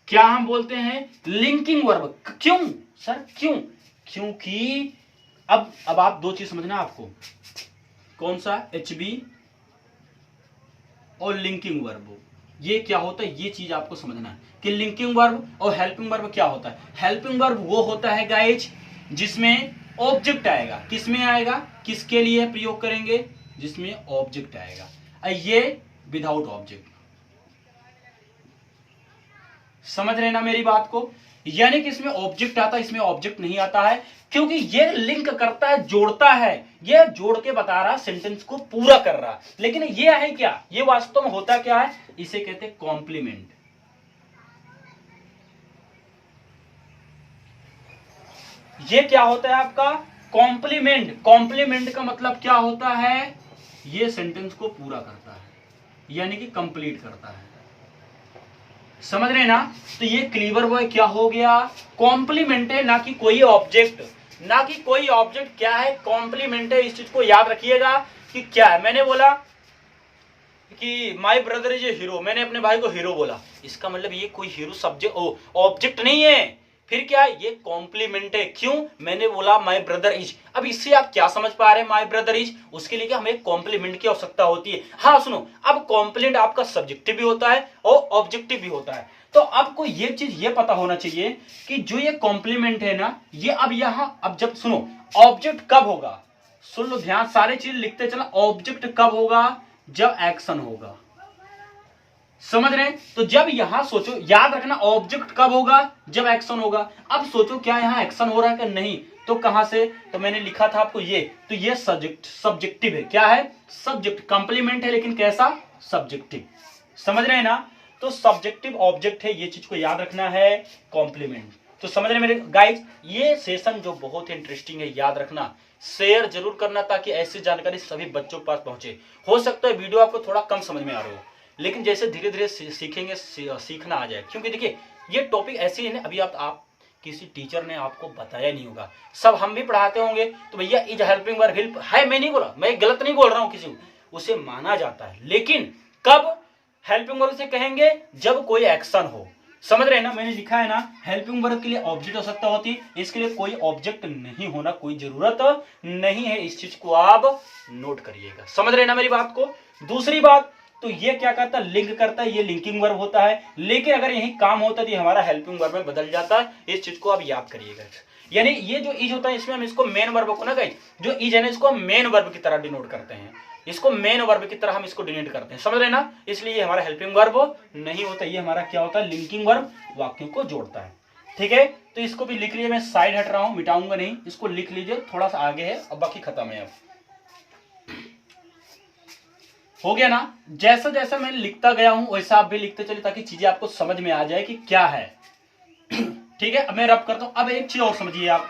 क्या हम बोलते हैं? Linking verb. क्यों सर, क्यों? क्योंकि अब आप दो चीज समझना आपको, कौन सा, HB और लिंकिंग वर्ब, ये क्या होता है, ये चीज आपको समझना है कि लिंकिंग वर्ब और हेल्पिंग वर्ब क्या होता है। हेल्पिंग वर्ब वो होता है गाइज जिसमें ऑब्जेक्ट आएगा, किसमें आएगा, किसके लिए प्रयोग करेंगे, जिसमें ऑब्जेक्ट आएगा। ये विदाउट ऑब्जेक्ट, समझ रहे ना मेरी बात को, यानी कि इसमें ऑब्जेक्ट आता है, इसमें ऑब्जेक्ट नहीं आता है, क्योंकि ये लिंक करता है, जोड़ता है, ये जोड़ के बता रहा, सेंटेंस को पूरा कर रहा। लेकिन ये है क्या, ये वास्तव में होता क्या है, इसे कहते हैं कॉम्प्लीमेंट। ये क्या होता है आपका, कॉम्प्लीमेंट। कॉम्प्लीमेंट का मतलब क्या होता है, ये सेंटेंस को पूरा करता है, यानी कि कंप्लीट करता है। समझ रहे ना? तो ये क्लीवर बॉय क्या हो गया, कॉम्प्लीमेंट है, ना कि कोई ऑब्जेक्ट, ना कि कोई ऑब्जेक्ट, क्या है, कॉम्प्लीमेंट है। इस चीज को याद रखिएगा कि क्या है। मैंने बोला कि my brother is a hero, मैंने अपने भाई को हीरो बोला, इसका मतलब ये कोई हीरो सब्जेक्ट ऑब्जेक्ट नहीं है, फिर क्या है, ये कॉम्प्लीमेंट है। क्यों? मैंने बोला माय ब्रदर इज। अब इससे आप क्या समझ पा रहे हैं, माय ब्रदर इज, उसके लिए क्या हमें कॉम्प्लीमेंट की आवश्यकता होती है। हाँ सुनो, अब कॉम्प्लीमेंट आपका सब्जेक्टिव भी होता है और ऑब्जेक्टिव भी होता है। तो आपको ये चीज ये पता होना चाहिए कि जो ये कॉम्प्लीमेंट है ना, ये अब यहां, अब जब सुनो, ऑब्जेक्ट कब होगा, सुन लो ध्यान, सारे चीज लिखते चला, ऑब्जेक्ट कब होगा, जब एक्शन होगा। समझ रहे हैं? तो जब यहां सोचो, याद रखना, ऑब्जेक्ट कब होगा, जब एक्शन होगा। अब सोचो क्या यहां एक्शन हो रहा है कि नहीं, तो कहां से, तो मैंने लिखा था आपको ये, तो ये सब्जेक्टिव है। क्या है? सब्जेक्ट। कॉम्प्लीमेंट है लेकिन कैसा, सब्जेक्टिव। समझ रहे हैं ना? तो सब्जेक्टिव ऑब्जेक्ट है, ये चीज को याद रखना है, कॉम्प्लीमेंट। तो समझ रहे मेरे गाइस, ये सेशन जो बहुत ही इंटरेस्टिंग है, याद रखना, शेयर जरूर करना ताकि ऐसी जानकारी सभी बच्चों के पास पहुंचे। हो सकता है वीडियो आपको थोड़ा कम समझ में आ रहा हो, लेकिन जैसे धीरे धीरे सीखेंगे, सीखना आ जाए। क्योंकि देखिए ये टॉपिक ऐसी है ना, अभी आप किसी टीचर ने आपको बताया नहीं होगा, सब हम भी पढ़ाते होंगे, तो भैया इज हेल्पिंग वर्ब हेल्प है, मैं नहीं बोला, मैं गलत नहीं बोल रहा हूं किसी को, उसे माना जाता है, लेकिन कब हेल्पिंग वर्ब से कहेंगे, जब कोई एक्शन हो। समझ रहे हैं ना? मैंने लिखा है ना, हेल्पिंग वर्ब के लिए ऑब्जेक्ट आवश्यकता होती है, इसके लिए कोई ऑब्जेक्ट नहीं होना, कोई जरूरत नहीं है। इस चीज को आप नोट करिएगा। समझ रहे हैं ना मेरी बात को? दूसरी बात, तो ये क्या करता है, लिंक करता है, ये लिंकिंग वर्ब होता है, लेकिन अगर यही काम होता है तो हमारा हेल्पिंग वर्ब में बदल जाता है। इस चीज को आप याद करिएगा। यानी ये जो इज होता है, इसमें हम इसको मेन वर्ब को ना कहीं, जो इज है ना, इसको हम मेन वर्ब की तरह डिनोट करते हैं, इसको मेन वर्ब की तरह हम इसको डिनोट करते हैं। समझ रहे ना? इसलिए ये हमारा हेल्पिंग वर्ब नहीं होता, ये हमारा क्या होता है, लिंकिंग वर्ब, वाक्यों को जोड़ता है। ठीक है, तो इसको भी लिख लीजिए, मैं साइड हट रहा हूं, मिटाऊंगा नहीं, इसको लिख लीजिए, थोड़ा सा आगे है, अब बाकी खत्म है। अब हो गया ना? जैसा जैसा मैं लिखता गया हूं वैसा आप भी लिखते चलिए, ताकि चीजें आपको समझ में आ जाए कि क्या है। ठीक है, अब मैं रब करता हूं। अब एक चीज और समझिए आप,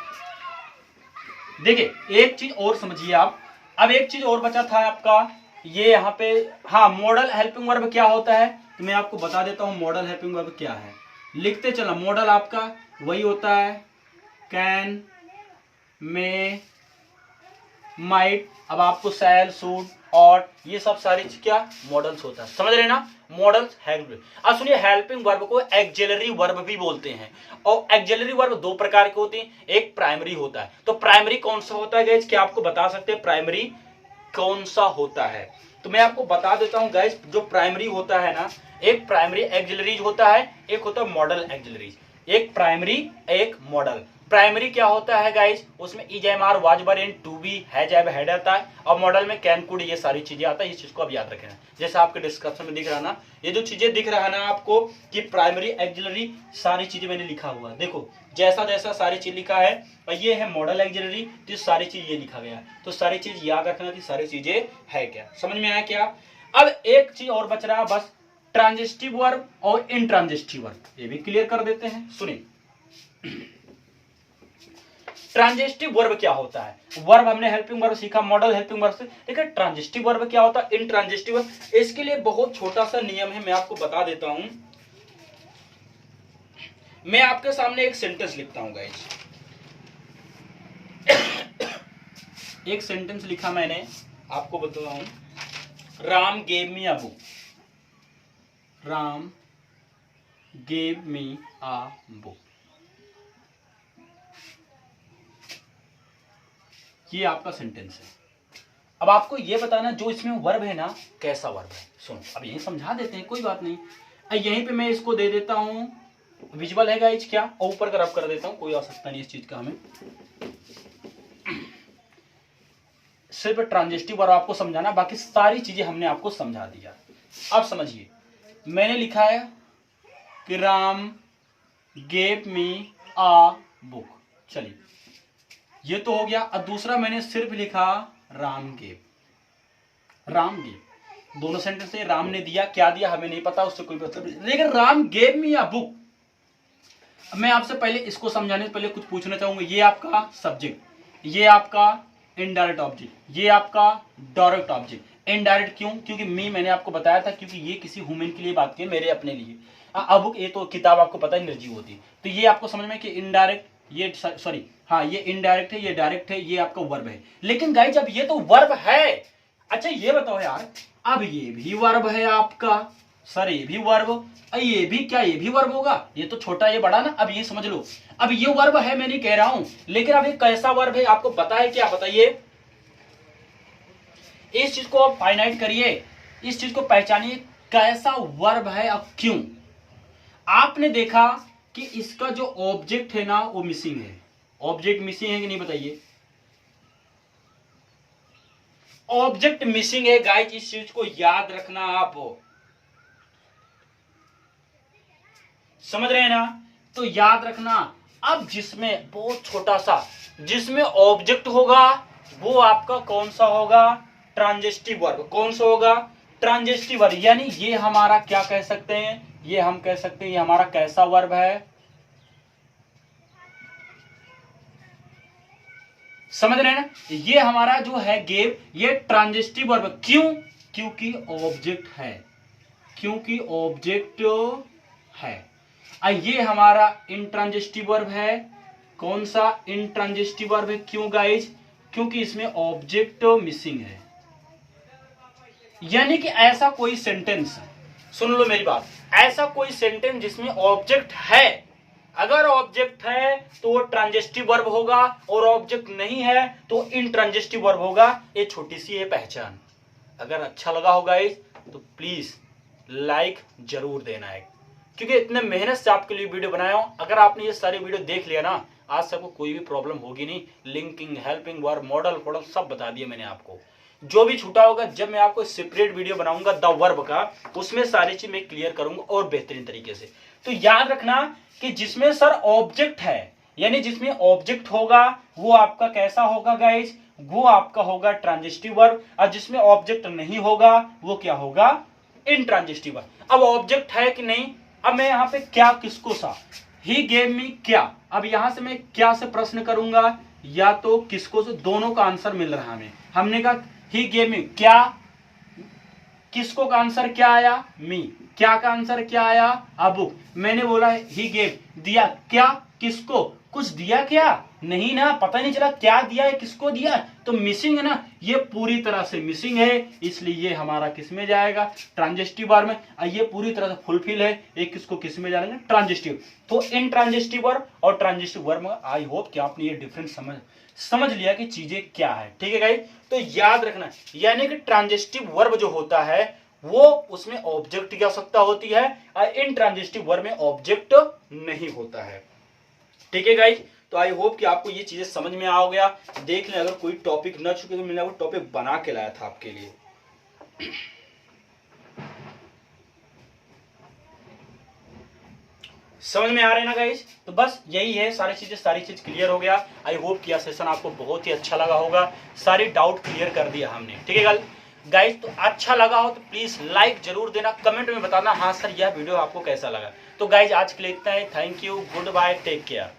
देखिए एक चीज और समझिए आप, अब एक चीज और बचा था आपका ये यहाँ पे, हाँ मॉडल हेल्पिंग वर्ब क्या होता है, तो मैं आपको बता देता हूँ मॉडल हेल्पिंग वर्ब क्या है। लिखते चला, मॉडल आपका वही होता है कैन, मे, माइट, अब आपको सैल, सूट, और ये सब सारी क्या मॉडल्स होता है, समझ रहे ना, मॉडल्स हेल्प। अब सुनिए हेल्पिंग वर्ब को एक्सिलरी वर्ब भी बोलते हैं, और एक्सिलरी वर्ब दो प्रकार के होते हैं, एक प्राइमरी होता है। तो प्राइमरी कौन सा होता है गाइस, क्या आपको बता सकते हैं प्राइमरी कौन सा होता है? तो मैं आपको बता देता हूं गाइस, जो प्राइमरी होता है ना, एक प्राइमरी एक्सिलरीज होता है, एक होता है मॉडल एक्सिलरीज। एक प्राइमरी एक मॉडल। प्राइमरी क्या होता है गाइस, उसमें is, am, are, was, were, and, to be, has, have, had आता है, और मॉडल में कैन, कुड, ये सारी चीजें आता है। इस चीज को अब याद रखना, जैसे आपके डिस्क्रिप्शन में दिख रहा ना, ये जो चीजें दिख रहा है ना आपको कि प्राइमरी एक्सिलरी, सारी चीजें मैंने लिखा हुआ है, देखो जैसा जैसा सारी चीज लिखा है, और ये है मॉडल एक्सिलरी, तो सारी चीज ये लिखा गया है, तो सारी चीज याद रखना कि सारी चीजें है क्या, समझ में आया क्या? अब एक चीज और बच रहा है बस, ट्रांजिस्टिव वर्ब और इंट्रांजिस्टिव वर्ब, ये भी क्लियर कर देते हैं। सुनिए ट्रांजिस्टिव वर्ब क्या होता है, वर्ब हमने हेल्पिंग वर्ब सीखा मॉडल हेल्पिंग वर्ब से, देखिए ट्रांजिस्टिव वर्ब क्या होता है, इंट्रांजिस्टिव वर्ब। इसके लिए बहुत छोटा सा नियम है, मैं आपको बता देता हूं। मैं आपके सामने एक सेंटेंस लिखता हूं गाइस, एक सेंटेंस लिखा मैंने, आपको बताता हूं, Ram gave me a book, Ram gave me a book, ये आपका सेंटेंस है। अब आपको ये बताना जो इसमें वर्ब है ना कैसा वर्ब है, सुनो अब यही समझा देते हैं, कोई बात नहीं। यहीं पे मैं इसको दे देता हूं, विजुअल है गाइस क्या, और ऊपर का रब कर देता हूं, कोई आवश्यकता नहीं इस चीज का हमें, सिर्फ ट्रांजिस्टिव वर्ब आपको समझाना, बाकी सारी चीजें हमने आपको समझा दिया। अब समझिए, मैंने लिखा है कि राम गेव मी आ बुक, चलिए ये तो हो गया। अब दूसरा मैंने सिर्फ लिखा राम गेव, राम गेव, दोनों सेंटेंस से राम ने दिया, क्या दिया हमें नहीं पता, उससे कोई मतलब नहीं, लेकिन Ram gave me a book. मैं आपसे पहले इसको समझाने से पहले कुछ पूछना चाहूंगा, ये आपका सब्जेक्ट, ये आपका इनडायरेक्ट ऑब्जेक्ट, ये आपका डायरेक्ट ऑब्जेक्ट। इनडायरेक्ट क्यों, क्योंकि मी मैंने आपको बताया था, क्योंकि ये किसी ह्यूमन के लिए बात की, मेरे अपने लिए। अब ये तो किताब आपको पता है निर्जीव होती, तो ये आपको समझ में कि इनडायरेक्ट, ये सॉरी हाँ ये इनडायरेक्ट है, ये डायरेक्ट है, ये आपका वर्ब है। लेकिन गाइस अब ये तो वर्ब है, अच्छा ये बताओ यार, अब ये भी वर्ब है आपका, सर ये भी वर्ब, ये भी क्या, ये भी वर्ब होगा, ये तो छोटा ये बड़ा ना, अब ये समझ लो, अब ये वर्ब है मैं नहीं कह रहा हूं, लेकिन अब ये कैसा वर्ब है आपको पता है क्या, बताइए। इस चीज को आप फाइनाइट करिए, इस चीज को पहचानिए कैसा वर्ब है, अब क्यों। आपने देखा कि इसका जो ऑब्जेक्ट है ना वो मिसिंग है, ऑब्जेक्ट मिसिंग है कि नहीं बताइए, ऑब्जेक्ट मिसिंग है गाइस, इस चीज को याद रखना आप, समझ रहे हैं ना, तो याद रखना। अब जिसमें बहुत छोटा सा, जिसमें ऑब्जेक्ट होगा वो आपका कौन सा होगा, ट्रांजिस्टिव वर्ब, कौन सा होगा, ट्रांजिस्टिव वर्ब, यानी ये हमारा क्या कह सकते हैं, ये हम कह सकते हैं ये हमारा कैसा वर्ब है, समझ रहे हैं ना, ये हमारा जो है गेव, ये ट्रांजिस्टिव वर्ब, क्यों, क्योंकि ऑब्जेक्ट है, क्योंकि ऑब्जेक्ट है। ये हमारा इंट्रांजिस्टिव वर्ब है, कौन सा इंट्रांजिस्टिव वर्ब है, क्यों गाइज, क्योंकि इसमें ऑब्जेक्ट मिसिंग है। यानी कि ऐसा कोई सेंटेंस, सुन लो मेरी बात, ऐसा कोई सेंटेंस जिसमें ऑब्जेक्ट है, अगर ऑब्जेक्ट है तो वो ट्रांजिस्टिव वर्ब होगा, और ऑब्जेक्ट नहीं है तो इंट्रांजिस्टिव वर्ब होगा। ये छोटी सी है पहचान। अगर अच्छा लगा हो गाइज तो प्लीज लाइक जरूर देना है, क्योंकि इतने मेहनत से आपके लिए वीडियो बनाया हूं। अगर आपने ये सारी वीडियो देख लिया ना, आज सबको कोई भी प्रॉब्लम होगी नहीं, लिंकिंग, हेल्पिंग वर्ब, मॉडल फॉडल सब बता दिया मैंने आपको। जो भी छूटा होगा, जब मैं आपको सेपरेट वीडियो बनाऊंगा द वर्ब का, उसमें सारी चीज मैं क्लियर करूंगा और बेहतरीन तरीके से। तो याद रखना कि जिसमें सर ऑब्जेक्ट है, यानी जिसमें ऑब्जेक्ट होगा वो आपका कैसा होगा गाइज, वो आपका होगा ट्रांजिस्टिव वर्ब, और जिसमें ऑब्जेक्ट नहीं होगा वो क्या होगा, इंट्रांजिस्टिव वर्ब। अब ऑब्जेक्ट है कि नहीं, अब मैं यहाँ पे क्या किसको सा, ही गेव मी क्या, अब यहां से मैं क्या से प्रश्न करूंगा, या तो किसको से, दोनों का आंसर मिल रहा है हमें। हमने कहा ही गेव मी, क्या, किसको का आंसर क्या आया, मी, क्या का आंसर क्या आया, अ बुक। मैंने बोला ही गेव, दिया क्या, किसको, कुछ दिया क्या, नहीं ना, पता नहीं चला क्या दिया है, किसको दिया, तो मिसिंग है ना, ये पूरी तरह से मिसिंग है, इसलिए ये हमारा किस में जाएगा, ट्रांजिटिव वर्ब में। ये पूरी तरह से फुलफिल है, ये किसको किस में जाएगा, ट्रांजिटिव। तो इन ट्रांजिटिव वर्ब और ट्रांजिटिव वर्ब में आई होप कि आपने ये डिफरेंस समझ लिया कि चीजें क्या है, ठीक है गाइस। तो याद रखना, यानी कि ट्रांजिटिव वर्ब जो होता है वो उसमें ऑब्जेक्ट की आवश्यकता होती है, और इन ट्रांजिटिव वर्ब में ऑब्जेक्ट नहीं होता है, ठीक है गाइस। तो आई होप कि आपको ये चीजें समझ में आ गया। देख लें अगर कोई टॉपिक न चुके तो मैंने वो टॉपिक बना के लाया था आपके लिए। समझ में आ रहे हैं ना गाइस। तो बस यही है, सारी चीज क्लियर हो गया। आई होप कि यह सेशन आपको बहुत ही अच्छा लगा होगा, सारी डाउट क्लियर कर दिया हमने, ठीक है गाइस। तो अच्छा लगा हो तो प्लीज लाइक जरूर देना, कमेंट में बताना हाँ सर यह वीडियो आपको कैसा लगा। तो गाइस आज के लिए इतना ही, thank you, goodbye, take care.